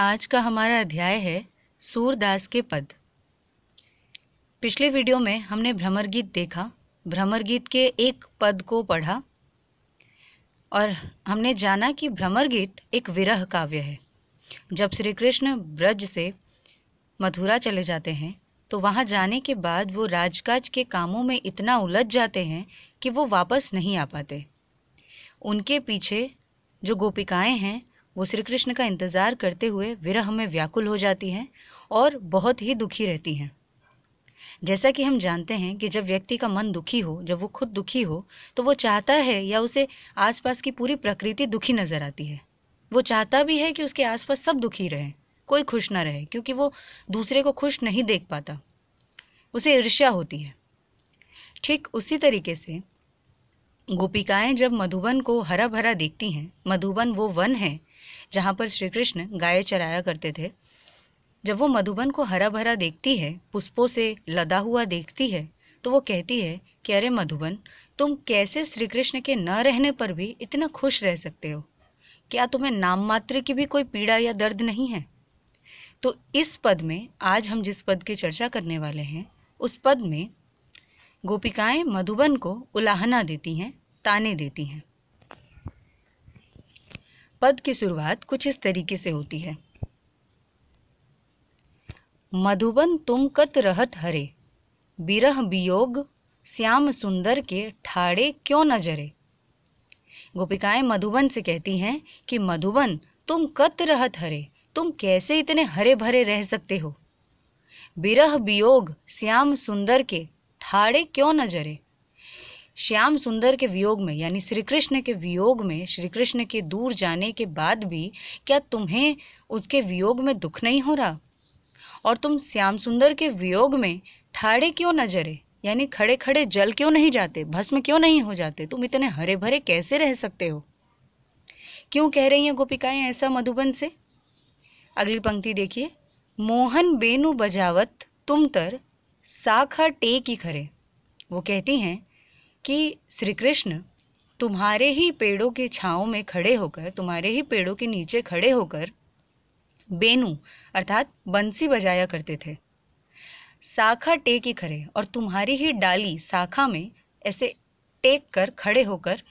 आज का हमारा अध्याय है सूरदास के पद। पिछले वीडियो में हमने भ्रमर गीत देखा, भ्रमर गीत के एक पद को पढ़ा और हमने जाना कि भ्रमर गीत एक विरह काव्य है। जब श्री कृष्ण ब्रज से मथुरा चले जाते हैं तो वहां जाने के बाद वो राजकाज के कामों में इतना उलझ जाते हैं कि वो वापस नहीं आ पाते। उनके पीछे जो गोपिकाएं हैं वो श्री कृष्ण का इंतजार करते हुए विरह में व्याकुल हो जाती हैं और बहुत ही दुखी रहती हैं। जैसा कि हम जानते हैं कि जब व्यक्ति का मन दुखी हो, जब वो खुद दुखी हो, तो वो चाहता है या उसे आसपास की पूरी प्रकृति दुखी नजर आती है। वो चाहता भी है कि उसके आसपास सब दुखी रहें, कोई खुश ना रहे, क्योंकि वो दूसरे को खुश नहीं देख पाता, उसे ईर्ष्या होती है। ठीक उसी तरीके से गोपिकाएं जब मधुबन को हरा भरा देखती हैं, मधुबन वो वन है जहां पर श्री कृष्ण गाय चराया करते थे, जब वो मधुबन को हरा भरा देखती है, पुष्पों से लदा हुआ देखती है, तो वो कहती है कि अरे मधुबन, तुम कैसे श्री कृष्ण के न रहने पर भी इतना खुश रह सकते हो? क्या तुम्हें नाम मात्र की भी कोई पीड़ा या दर्द नहीं है? तो इस पद में, आज हम जिस पद की चर्चा करने वाले हैं, उस पद में गोपिकाएं मधुबन को उलाहना देती हैं, ताने देती हैं। पद की शुरुआत कुछ इस तरीके से होती है। मधुबन तुम कत रहत हरे, बिरह वियोग श्याम सुंदर के ठाड़े क्यों न जरे। गोपिकाएं मधुबन से कहती हैं कि मधुबन तुम कत रहत हरे, तुम कैसे इतने हरे भरे रह सकते हो? बिरह वियोग श्याम सुंदर के ठाड़े क्यों न जरे। श्याम सुंदर के वियोग में, यानी श्री कृष्ण के वियोग में, श्री कृष्ण के दूर जाने के बाद भी क्या तुम्हें उसके वियोग में दुख नहीं हो रहा? और तुम श्याम सुंदर के वियोग में ठाड़े क्यों न जरे, यानी खड़े खड़े जल क्यों नहीं जाते, भस्म क्यों नहीं हो जाते? तुम इतने हरे भरे कैसे रह सकते हो? क्यों कह रही हैं गोपिकाएं ऐसा मधुबन से? अगली पंक्ति देखिए। मोहन बेनु बजावत तुम तर साखा टेकी खरे। वो कहती हैं कि श्री कृष्ण तुम्हारे ही पेड़ों के छांव में खड़े होकर, तुम्हारे ही पेड़ों के नीचे खड़े होकर बेनु अर्थात बंसी बजाया करते थे। शाखा टेकी खड़े, और तुम्हारी ही डाली शाखा में ऐसे टेक कर, खड़े होकर,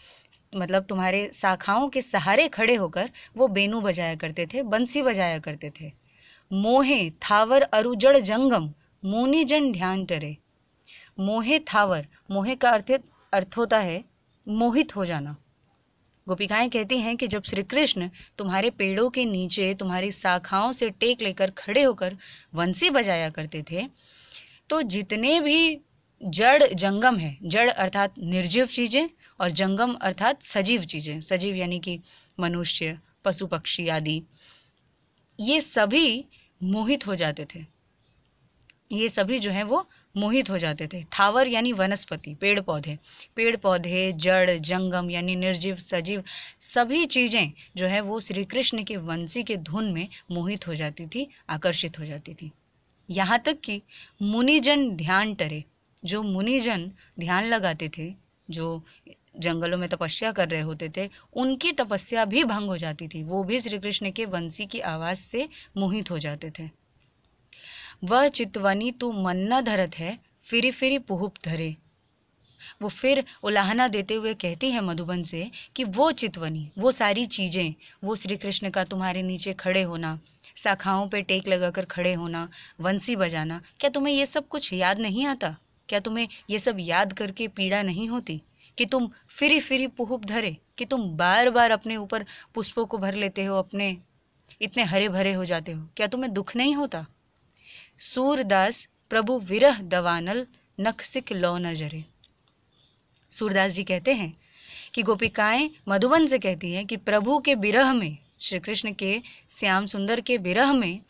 मतलब तुम्हारे शाखाओं के सहारे खड़े होकर वो बेनु बजाया करते थे, बंसी बजाया करते थे। मोहे थावर अरुजड़ जंगम मुनि जन ध्यान टरे। मोहे थावर, मोहे का अर्थ होता है मोहित हो जाना। गोपिकाएं कहती हैं कि जब श्री कृष्ण तुम्हारे पेड़ों के नीचे तुम्हारी शाखाओं से टेक लेकर खड़े होकर बंसी बजाया करते थे, तो जितने भी जड़ जंगम है, जड़ अर्थात निर्जीव चीजें और जंगम अर्थात सजीव चीजें, सजीव यानी कि मनुष्य, पशु पक्षी आदि, ये सभी मोहित हो जाते थे। ये सभी जो है वो मोहित हो जाते थे। थावर यानी वनस्पति, पेड़ पौधे, पेड़ पौधे, जड़ जंगम यानी निर्जीव सजीव, सभी चीजें जो है वो श्री कृष्ण के वंशी के धुन में मोहित हो जाती थी, आकर्षित हो जाती थी। यहाँ तक कि मुनिजन ध्यान टरे, जो मुनिजन ध्यान लगाते थे, जो जंगलों में तपस्या कर रहे होते थे, उनकी तपस्या भी भंग हो जाती थी। वो भी श्री कृष्ण के वंशी की आवाज से मोहित हो जाते थे। वह चितवनी तू मन्ना धरत है, फिरी फिरी पुहुप धरे। वो फिर उलाहना देते हुए कहती है मधुबन से कि वो चितवनी, वो सारी चीजें, वो श्री कृष्ण का तुम्हारे नीचे खड़े होना, शाखाओं पे टेक लगाकर खड़े होना, वंशी बजाना, क्या तुम्हें ये सब कुछ याद नहीं आता? क्या तुम्हें ये सब याद करके पीड़ा नहीं होती कि तुम फिरी फिरी पुहुप धरे, कि तुम बार बार अपने ऊपर पुष्पों को भर लेते हो, अपने इतने हरे भरे हो जाते हो? क्या तुम्हें दुख नहीं होता? सूरदास प्रभु विरह दवानल नखसिक लौ न जरे। सूरदास जी कहते हैं कि गोपिकाएं मधुबन से कहती हैं कि प्रभु के विरह में, श्री कृष्ण के श्याम सुंदर के विरह में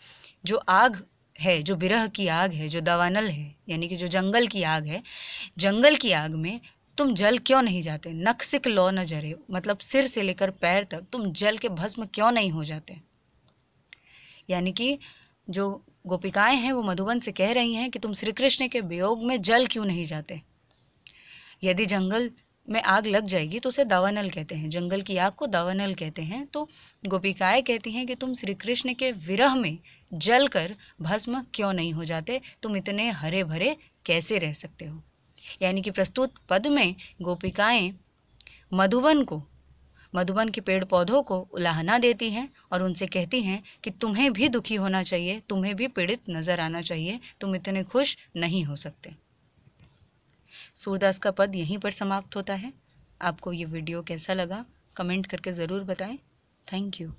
जो आग है, जो विरह की आग है, जो दवानल है, यानी कि जो जंगल की आग है, जंगल की आग में तुम जल क्यों नहीं जाते? नखसिक लौ न जरे, मतलब सिर से लेकर पैर तक तुम जल के भस्म क्यों नहीं हो जाते? यानी कि जो गोपिकाएं हैं वो मधुबन से कह रही हैं कि तुम श्री कृष्ण के वियोग में जल क्यों नहीं जाते? यदि जंगल में आग लग जाएगी तो उसे दावानल कहते हैं, जंगल की आग को दावानल कहते हैं। तो गोपिकाएं कहती हैं कि तुम श्री कृष्ण के विरह में जलकर भस्म क्यों नहीं हो जाते, तुम इतने हरे भरे कैसे रह सकते हो। यानी कि प्रस्तुत पद में गोपिकाएं मधुबन के पेड़ पौधों को उलाहना देती हैं और उनसे कहती हैं कि तुम्हें भी दुखी होना चाहिए, तुम्हें भी पीड़ित नजर आना चाहिए, तुम इतने खुश नहीं हो सकते। सूरदास का पद यहीं पर समाप्त होता है। आपको ये वीडियो कैसा लगा कमेंट करके ज़रूर बताएं। Thank you.